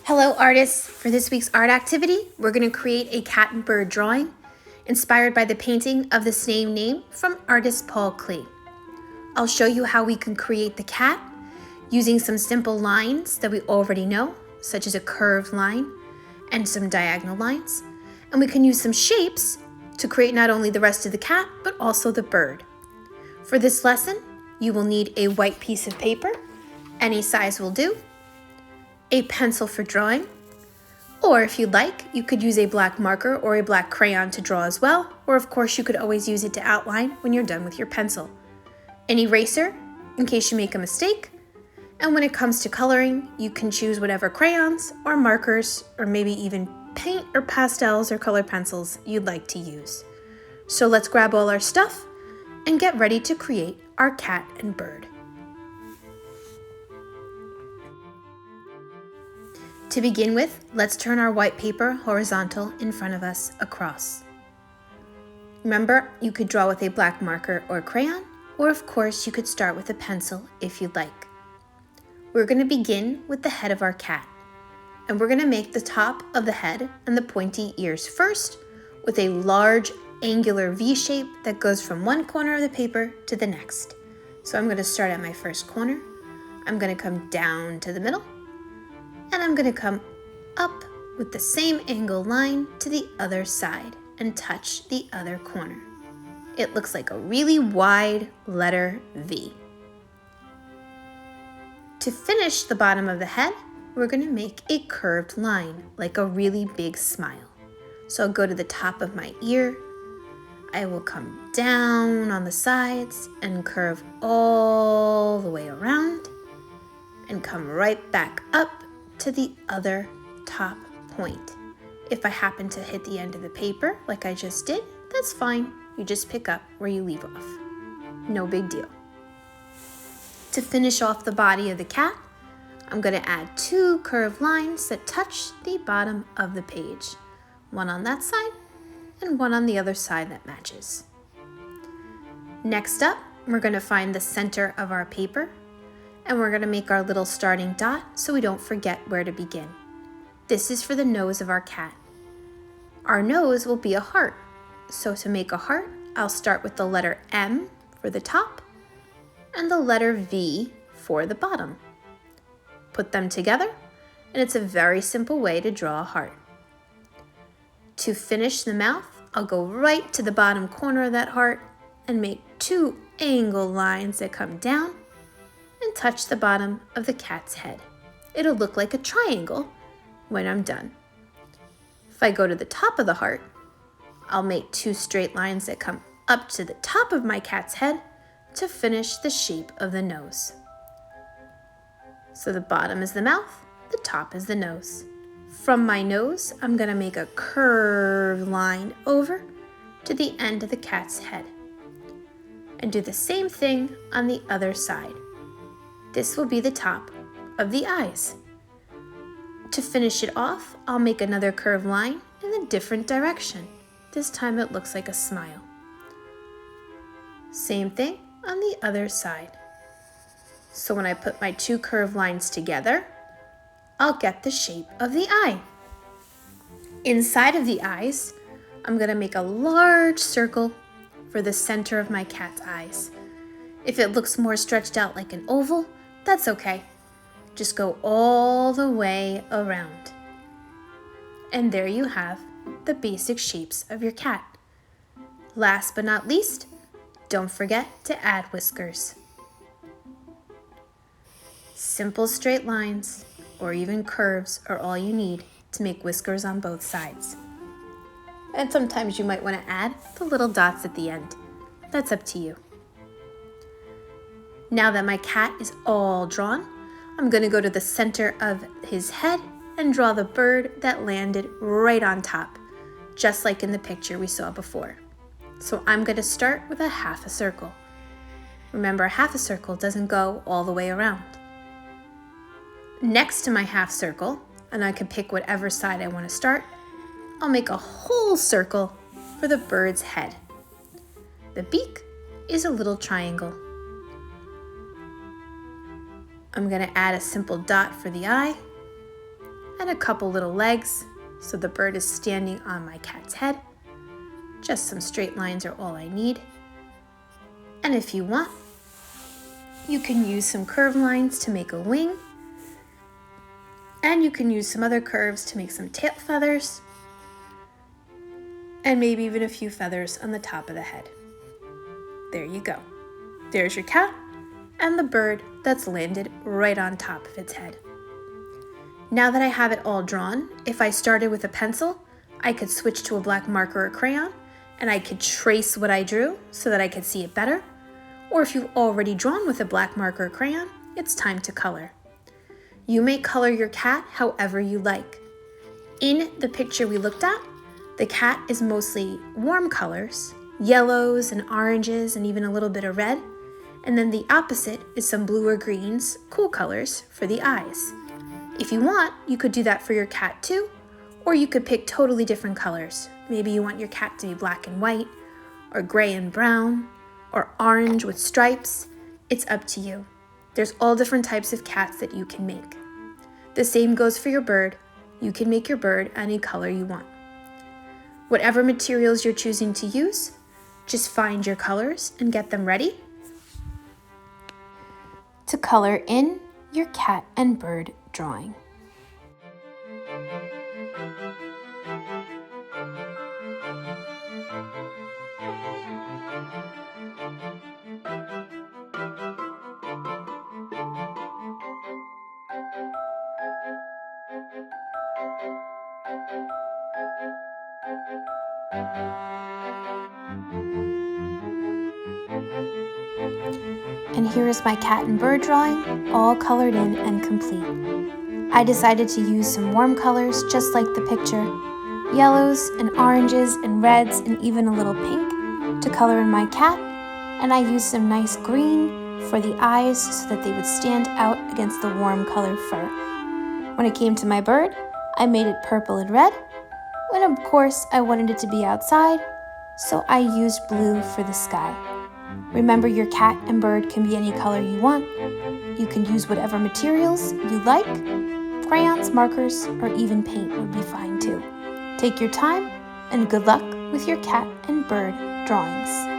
Hello artists! For this week's art activity, we're going to create a cat and bird drawing inspired by the painting of the same name from artist Paul Klee. I'll show you how we can create the cat using some simple lines that we already know, such as a curved line and some diagonal lines. And we can use some shapes to create not only the rest of the cat, but also the bird. For this lesson, you will need a white piece of paper, any size will do, a pencil for drawing, or if you'd like, you could use a black marker or a black crayon to draw as well, or of course you could always use it to outline when you're done with your pencil. An eraser, in case you make a mistake, and when it comes to coloring, you can choose whatever crayons or markers or maybe even paint or pastels or colored pencils you'd like to use. So let's grab all our stuff and get ready to create our cat and bird. To begin with, let's turn our white paper horizontal in front of us across. Remember, you could draw with a black marker or crayon, or of course you could start with a pencil if you'd like. We're going to begin with the head of our cat, and we're going to make the top of the head and the pointy ears first with a large angular V shape that goes from one corner of the paper to the next. So I'm going to start at my first corner, I'm going to come down to the middle, and I'm going to come up with the same angle line to the other side and touch the other corner. It looks like a really wide letter V. To finish the bottom of the head, we're going to make a curved line, like a really big smile. So I'll go to the top of my ear, I will come down on the sides and curve all the way around and come right back up to the other top point. If I happen to hit the end of the paper like I just did, that's fine. You just pick up where you leave off. No big deal. To finish off the body of the cat, I'm going to add two curved lines that touch the bottom of the page. One on that side and one on the other side that matches. Next up, we're going to find the center of our paper, and we're going to make our little starting dot so we don't forget where to begin. This is for the nose of our cat. Our nose will be a heart. So to make a heart, I'll start with the letter M for the top and the letter V for the bottom. Put them together, and it's a very simple way to draw a heart. To finish the mouth, I'll go right to the bottom corner of that heart and make two angle lines that come down and touch the bottom of the cat's head. It'll look like a triangle when I'm done. If I go to the top of the heart, I'll make two straight lines that come up to the top of my cat's head to finish the shape of the nose. So the bottom is the mouth, the top is the nose. From my nose, I'm going to make a curved line over to the end of the cat's head. And do the same thing on the other side. This will be the top of the eyes. To finish it off, I'll make another curved line in a different direction. This time it looks like a smile. Same thing on the other side. So when I put my two curved lines together, I'll get the shape of the eye. Inside of the eyes, I'm going to make a large circle for the center of my cat's eyes. If it looks more stretched out like an oval, that's okay. Just go all the way around. And there you have the basic shapes of your cat. Last but not least, don't forget to add whiskers. Simple straight lines or even curves are all you need to make whiskers on both sides. And sometimes you might want to add the little dots at the end. That's up to you. Now that my cat is all drawn, I'm going to go to the center of his head and draw the bird that landed right on top, just like in the picture we saw before. So I'm going to start with a half a circle. Remember, a half a circle doesn't go all the way around. Next to my half circle, and I can pick whatever side I want to start, I'll make a whole circle for the bird's head. The beak is a little triangle. I'm going to add a simple dot for the eye and a couple little legs, so the bird is standing on my cat's head. Just some straight lines are all I need. And if you want, you can use some curved lines to make a wing, and you can use some other curves to make some tail feathers, and maybe even a few feathers on the top of the head. There you go. There's your cat and the bird that's landed right on top of its head. Now that I have it all drawn, if I started with a pencil, I could switch to a black marker or crayon, and I could trace what I drew so that I could see it better. Or if you've already drawn with a black marker or crayon, it's time to color. You may color your cat however you like. In the picture we looked at, the cat is mostly warm colors, yellows and oranges and even a little bit of red. And then the opposite is some blue or greens, cool colors for the eyes. If you want, you could do that for your cat too, or you could pick totally different colors. Maybe you want your cat to be black and white, or gray and brown, or orange with stripes. It's up to you. There's all different types of cats that you can make. The same goes for your bird. You can make your bird any color you want. Whatever materials you're choosing to use, just find your colors and get them ready to color in your cat and bird drawing. And here is my cat and bird drawing, all colored in and complete. I decided to use some warm colors just like the picture, yellows and oranges and reds and even a little pink to color in my cat, and I used some nice green for the eyes so that they would stand out against the warm colored fur. When it came to my bird, I made it purple and red, and of course I wanted it to be outside, so I used blue for the sky. Remember, your cat and bird can be any color you want. You can use whatever materials you like. Crayons, markers, or even paint would be fine too. Take your time and good luck with your cat and bird drawings.